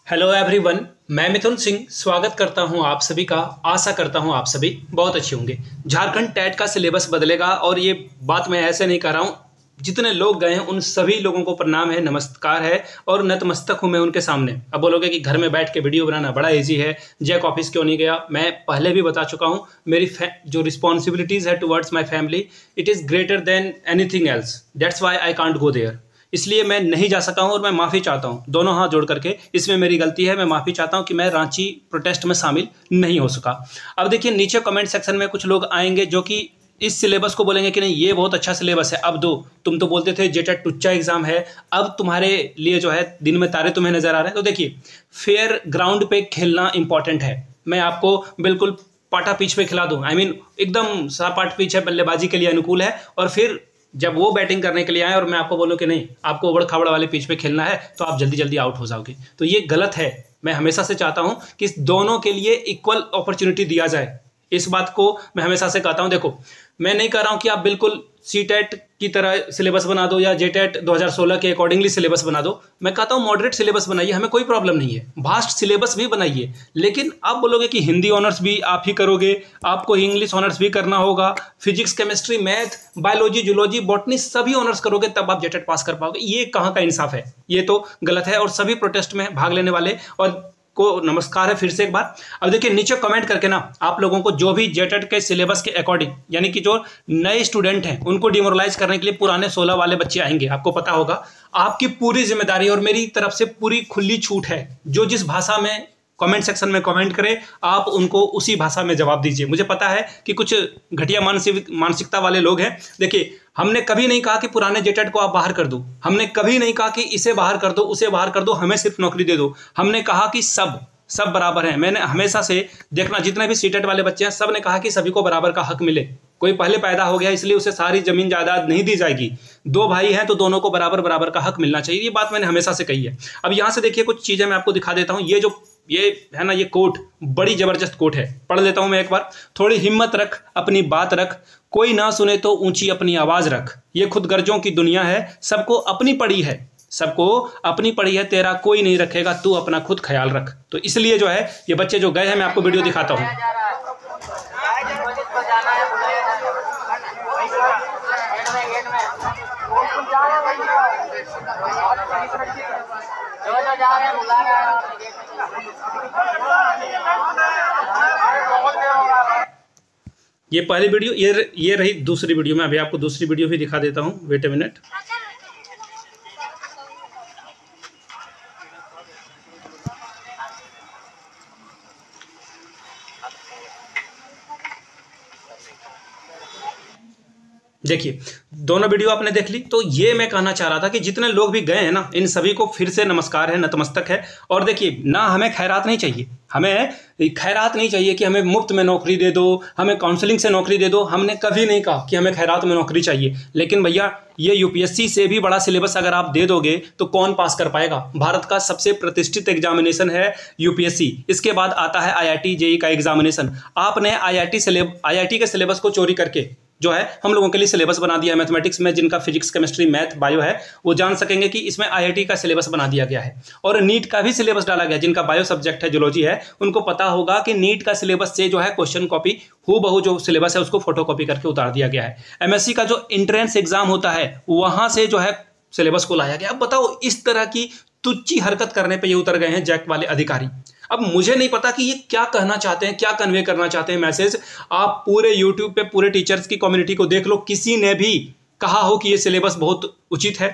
Hello everyone, मैं मिथुन सिंह स्वागत करता हूं आप सभी का। आशा करता हूं आप सभी बहुत अच्छे होंगे। झारखंड टेट का सिलेबस बदलेगा और ये बात मैं ऐसे नहीं कर रहा हूं। जितने लोग गए हैं उन सभी लोगों को प्रणाम है, नमस्कार है और नतमस्तक हूं मैं उनके सामने। अब बोलोगे कि घर में बैठ के वीडियो बनाना बड़ा इजी है, जैक ऑफिस क्यों नहीं गया। मैं पहले भी बता चुका हूं, मेरी जो रिस्पॉन्सिबिलिटीज़ है towards my family, it is greater than anything else. That's why I can't go there. इसलिए मैं नहीं जा सका हूं और मैं माफ़ी चाहता हूं, दोनों हाथ जोड़ करके। इसमें मेरी गलती है, मैं माफ़ी चाहता हूं कि मैं रांची प्रोटेस्ट में शामिल नहीं हो सका। अब देखिए, नीचे कमेंट सेक्शन में कुछ लोग आएंगे जो कि इस सिलेबस को बोलेंगे कि नहीं ये बहुत अच्छा सिलेबस है। अब दो, तुम तो बोलते थे जेटेट टुच्चा एग्जाम है, अब तुम्हारे लिए जो है दिन में तारे तुम्हें नजर आ रहे हैं। तो देखिए, फेयर ग्राउंड पे खेलना इंपॉर्टेंट है। मैं आपको बिल्कुल पाटा पिच पे खिला दूं, एकदम सपाट पिच है, बल्लेबाजी के लिए अनुकूल है। और फिर जब वो बैटिंग करने के लिए आए और मैं आपको बोलूं कि नहीं आपको उबड़ खाबड़ वाले पिच पे खेलना है, तो आप जल्दी जल्दी आउट हो जाओगे। तो ये गलत है। मैं हमेशा से चाहता हूं कि दोनों के लिए इक्वल अपॉर्चुनिटी दिया जाए। इस बात को मैं हमेशा से कहता हूं। देखो, मैं नहीं कह रहा हूं कि आप बिल्कुल सीटेट की तरह सिलेबस बना दो या जेटेट 2016 के अकॉर्डिंगली सिलेबस बना दो। मैं कहता हूं मॉडरेट सिलेबस बनाइए, हमें कोई प्रॉब्लम नहीं है। वास्ट सिलेबस भी बनाइए, लेकिन आप बोलोगे कि हिंदी ऑनर्स भी आप ही करोगे, आपको इंग्लिश ऑनर्स भी करना होगा, physics chemistry math biology zoology botany सभी ऑनर्स करोगे तब आप जेटेट पास कर पाओगे। ये कहाँ का इंसाफ है? ये तो गलत है। और सभी प्रोटेस्ट में भाग लेने वाले और को नमस्कार है फिर से एक बार। अब देखिए, नीचे कमेंट करके ना आप लोगों को जो भी जेटेट के सिलेबस के अकॉर्डिंग, यानी कि जो नए स्टूडेंट हैं उनको डिमोरलाइज करने के लिए पुराने 16 वाले बच्चे आएंगे, आपको पता होगा। आपकी पूरी जिम्मेदारी और मेरी तरफ से पूरी खुली छूट है। जो जिस भाषा में कमेंट सेक्शन में कमेंट करें, आप उनको उसी भाषा में जवाब दीजिए। मुझे पता है कि कुछ घटिया मानसिकता वाले लोग हैं। देखिए, हमने कभी नहीं कहा कि पुराने जेटेट को आप बाहर कर दो, हमने कभी नहीं कहा कि इसे बाहर कर दो उसे बाहर कर दो, हमें सिर्फ नौकरी दे दो। हमने कहा कि सब बराबर हैं। मैंने हमेशा से देखना, जितने भी सीटेट वाले बच्चे हैं सब ने कहा कि सभी को बराबर का हक मिले। कोई पहले पैदा हो गया इसलिए उसे सारी जमीन जायदाद नहीं दी जाएगी। दो भाई हैं तो दोनों को बराबर बराबर का हक मिलना चाहिए। ये बात मैंने हमेशा से कही है। अब यहाँ से देखिए, कुछ चीज़ें मैं आपको दिखा देता हूँ। ये है ना, ये कोट बड़ी जबरदस्त कोट है, पढ़ लेता हूं मैं एक बार। थोड़ी हिम्मत रख, अपनी बात रख, कोई ना सुने तो ऊंची अपनी आवाज रख। ये खुदगर्जों की दुनिया है, सबको अपनी पड़ी है, सबको अपनी पड़ी है, तेरा कोई नहीं रखेगा, तू अपना खुद ख्याल रख। तो इसलिए जो है ये बच्चे जो गए हैं, मैं आपको वीडियो दिखाता हूँ। ये पहली वीडियो, ये रही दूसरी वीडियो। मैं अभी आपको दूसरी वीडियो भी दिखा देता हूँ, वेट ए मिनट। देखिए, दोनों वीडियो आपने देख ली। तो ये मैं कहना चाह रहा था कि जितने लोग भी गए हैं ना, इन सभी को फिर से नमस्कार है, नतमस्तक है। और देखिए ना, हमें खैरात नहीं चाहिए, हमें खैरात नहीं चाहिए कि हमें मुफ्त में नौकरी दे दो, हमें काउंसलिंग से नौकरी दे दो। हमने कभी नहीं कहा कि हमें खैरात में नौकरी चाहिए। लेकिन भैया, ये यूपीएससी से भी बड़ा सिलेबस अगर आप दे दोगे तो कौन पास कर पाएगा? भारत का सबसे प्रतिष्ठित एग्जामिनेशन है यूपीएससी। इसके बाद आता है आईआईटी जेईई का एग्जामिनेशन। आपने आईआईटी के सिलेबस को चोरी करके जो है हम लोगों के लिए सिलेबस बना दिया है। मैथमेटिक्स में जिनका फिजिक्स केमिस्ट्री मैथ बायो है वो जान सकेंगे कि इसमें आईआईटी का सिलेबस बना दिया गया है। और नीट का भी सिलेबस डाला गया। जिनका बायो सब्जेक्ट है, जूलॉजी है, उनको पता होगा कि नीट का सिलेबस से जो है क्वेश्चन कॉपी हूबहू जो सिलेबस है उसको फोटोकॉपी करके उतार दिया गया है। एमएससी का जो एंट्रेंस एग्जाम होता है वहां से जो है सिलेबस को लाया गया। अब बताओ, इस तरह की तुच्ची हरकत करने पर ये उतर गए हैं जैक वाले अधिकारी। अब मुझे नहीं पता कि ये क्या कहना चाहते हैं, क्या कन्वे करना चाहते हैं मैसेज। आप पूरे यूट्यूब पे पूरे टीचर्स की कम्युनिटी को देख लो, किसी ने भी कहा हो कि ये सिलेबस बहुत उचित है।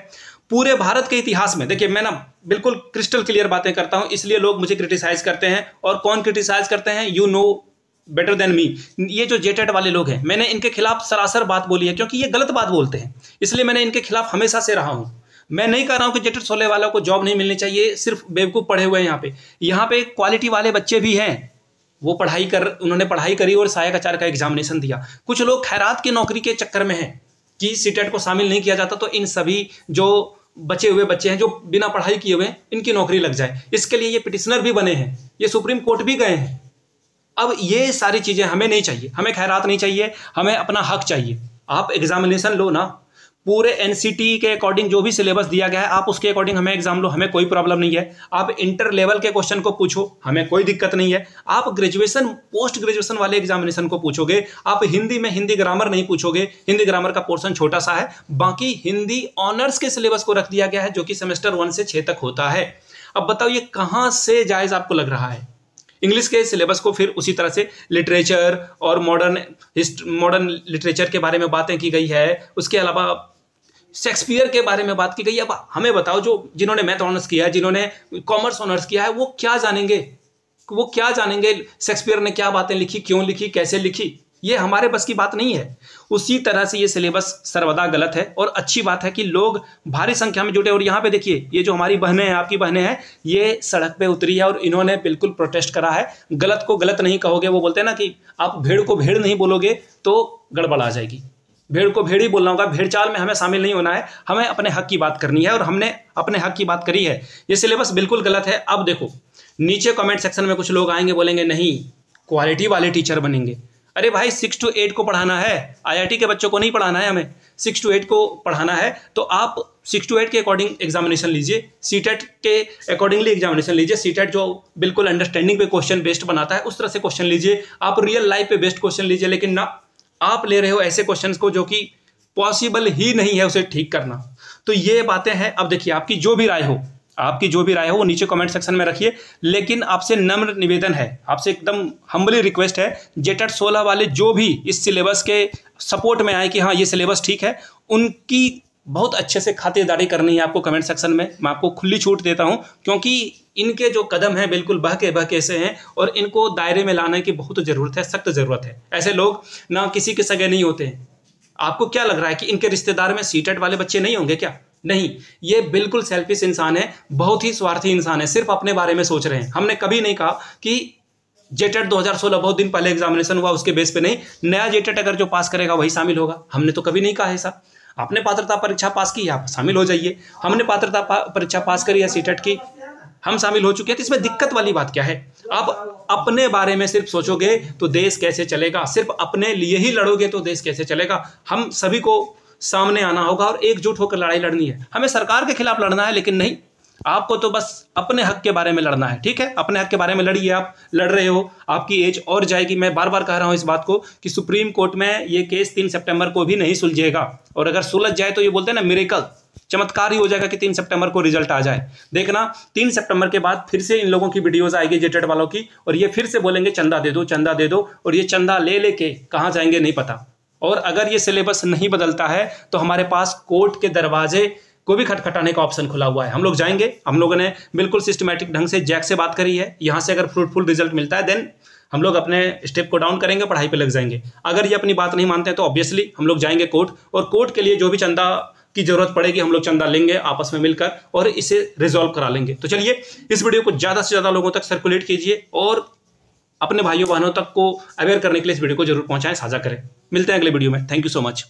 पूरे भारत के इतिहास में देखिए, मैं ना बिल्कुल क्रिस्टल क्लियर बातें करता हूं, इसलिए लोग मुझे क्रिटिसाइज करते हैं। और कौन क्रिटिसाइज करते हैं? You know better than me. ये जो जेटेट वाले लोग हैं, मैंने इनके खिलाफ सरासर बात बोली है, क्योंकि ये गलत बात बोलते हैं, इसलिए मैंने इनके खिलाफ हमेशा से रहा हूं। मैं नहीं कह रहा हूं कि जेटेट 16 वालों को जॉब नहीं मिलनी चाहिए, सिर्फ बेवकूफ़ पढ़े हुए हैं। यहाँ पे क्वालिटी वाले बच्चे भी हैं, वो उन्होंने पढ़ाई करी और सहायक आचार्य का एग्जामिनेशन दिया। कुछ लोग खैरात की नौकरी के चक्कर में हैं कि सीटेट को शामिल नहीं किया जाता, तो इन सभी जो बचे हुए बच्चे हैं जो बिना पढ़ाई किए हुए, इनकी नौकरी लग जाए, इसके लिए ये पिटिशनर भी बने हैं, ये सुप्रीम कोर्ट भी गए हैं। अब ये सारी चीज़ें हमें नहीं चाहिए, हमें खैरात नहीं चाहिए, हमें अपना हक चाहिए। आप एग्जामिनेशन लो ना, पूरे एनसीटी के अकॉर्डिंग जो भी सिलेबस दिया गया है आप उसके अकॉर्डिंग हमें एग्जाम लो, हमें कोई प्रॉब्लम नहीं है। आप इंटर लेवल के क्वेश्चन को पूछो, हमें कोई दिक्कत नहीं है। आप ग्रेजुएशन पोस्ट ग्रेजुएशन वाले एग्जामिनेशन को पूछोगे, आप हिंदी में हिंदी ग्रामर नहीं पूछोगे, हिंदी ग्रामर का पोर्शन छोटा सा है, बाकी हिंदी ऑनर्स के सिलेबस को रख दिया गया है जो कि सेमेस्टर 1 से 6 तक होता है। अब बताओ ये कहां से जायज आपको लग रहा है? इंग्लिश के सिलेबस को फिर उसी तरह से लिटरेचर और मॉडर्न लिटरेचर के बारे में बातें की गई है, उसके अलावा शेक्सपियर के बारे में बात की गई है। अब हमें बताओ जो जिन्होंने मैथ ऑनर्स किया है, जिन्होंने कॉमर्स ऑनर्स किया है, वो क्या जानेंगे? शेक्सपियर ने क्या बातें लिखी, क्यों लिखी, कैसे लिखी? ये हमारे बस की बात नहीं है। उसी तरह से ये सिलेबस सर्वदा गलत है और अच्छी बात है कि लोग भारी संख्या में जुटे। और यहाँ पे देखिए ये जो हमारी बहनें हैं, आपकी बहनें हैं, ये सड़क पे उतरी है और इन्होंने बिल्कुल प्रोटेस्ट करा है। गलत को गलत नहीं कहोगे, वो बोलते हैं ना कि आप भेड़ को भेड़ नहीं बोलोगे तो गड़बड़ आ जाएगी। भेड़ को भेड़ ही बोलना होगा, भेड़ चाल में हमें शामिल नहीं होना है, हमें अपने हक की बात करनी है और हमने अपने हक की बात करी है। ये सिलेबस बिल्कुल गलत है। अब देखो नीचे कमेंट सेक्शन में कुछ लोग आएंगे, बोलेंगे नहीं क्वालिटी वाले टीचर बनेंगे। अरे भाई 6 to 8 को पढ़ाना है, आईआईटी के बच्चों को नहीं पढ़ाना है, हमें 6 to 8 को पढ़ाना है। तो आप 6 to 8 के अकॉर्डिंग एग्जामिनेशन लीजिए, सीटेट के अकॉर्डिंगली एग्जामिनेशन लीजिए। सीटेट जो बिल्कुल अंडरस्टैंडिंग पे क्वेश्चन बेस्ड बनाता है उस तरह से क्वेश्चन लीजिए, आप रियल लाइफ पे बेस्ड क्वेश्चन लीजिए। लेकिन ना, आप ले रहे हो ऐसे क्वेश्चंस को जो कि पॉसिबल ही नहीं है उसे ठीक करना। तो ये बातें हैं। अब देखिए आपकी जो भी राय हो वो नीचे कमेंट सेक्शन में रखिए। लेकिन आपसे नम्र निवेदन है, आपसे एकदम हम्बली रिक्वेस्ट है, जेटेट 16 वाले जो भी इस सिलेबस के सपोर्ट में आए कि हाँ ये सिलेबस ठीक है, उनकी बहुत अच्छे से खातिरदारी करनी है आपको कमेंट सेक्शन में। मैं आपको खुली छूट देता हूं क्योंकि इनके जो कदम हैं बिल्कुल बहके से हैं और इनको दायरे में लाने की बहुत ज़रूरत है, सख्त ज़रूरत है। ऐसे लोग ना किसी के सगे नहीं होते हैं। आपको क्या लग रहा है कि इनके रिश्तेदार में सीटेट वाले बच्चे नहीं होंगे क्या? नहीं, ये बिल्कुल सेल्फिश इंसान है, बहुत ही स्वार्थी इंसान है, सिर्फ अपने बारे में सोच रहे हैं। हमने कभी नहीं कहा कि जेटेट 2016 बहुत दिन पहले एग्जामिनेशन हुआ उसके बेस पे नहीं, नया जेटेट अगर जो पास करेगा वही शामिल होगा। हमने तो कभी नहीं कहा ऐसा। आपने पात्रता परीक्षा पास की है, आप शामिल हो जाइए। हमने पात्रता परीक्षा पास करी है सीटेट की, हम शामिल हो चुके हैं। तो इसमें दिक्कत वाली बात क्या है? आप अपने बारे में सिर्फ सोचोगे तो देश कैसे चलेगा? सिर्फ अपने लिए ही लड़ोगे तो देश कैसे चलेगा? हम सभी को सामने आना होगा और एकजुट होकर लड़ाई लड़नी है। हमें सरकार के खिलाफ लड़ना है, लेकिन नहीं, आपको तो बस अपने हक के बारे में लड़ना है। ठीक है, अपने हक के बारे में लड़िए। आप लड़ रहे हो, आपकी एज और जाएगी। मैं बार बार कह रहा हूं इस बात को कि सुप्रीम कोर्ट में ये केस 3 सितंबर को भी नहीं सुलझेगा, और अगर सुलझ जाए तो ये बोलते हैं ना मिरेकल, चमत्कार ही हो जाएगा कि 3 सितंबर को रिजल्ट आ जाए। देखना 3 सितंबर के बाद फिर से इन लोगों की वीडियोस आएगी जेटेट वालों की, और ये फिर से बोलेंगे चंदा दे दो, चंदा दे दो, और ये चंदा ले लेके कहां जाएंगे नहीं पता। और अगर ये सिलेबस नहीं बदलता है तो हमारे पास कोर्ट के दरवाजे को भी खटखटाने का ऑप्शन खुला हुआ है। हम लोग जाएंगे, हम लोगों ने बिल्कुल सिस्टमैटिक ढंग से जैक से बात करी है। यहाँ से अगर फ्रूटफुल रिजल्ट मिलता है देन हम लोग अपने स्टेप को डाउन करेंगे, पढ़ाई पे लग जाएंगे। अगर ये अपनी बात नहीं मानते हैं तो ऑब्वियसली हम लोग जाएंगे कोर्ट, और कोर्ट के लिए जो भी चंदा की जरूरत पड़ेगी हम लोग चंदा लेंगे आपस में मिलकर और इसे रिजॉल्व करा लेंगे। तो चलिए इस वीडियो को ज़्यादा से ज़्यादा लोगों तक सर्कुलेट कीजिए और अपने भाइयों बहनों तक को अवेयर करने के लिए इस वीडियो को जरूर पहुंचाएं, साझा करें। मिलते हैं अगले वीडियो में। Thank you so much.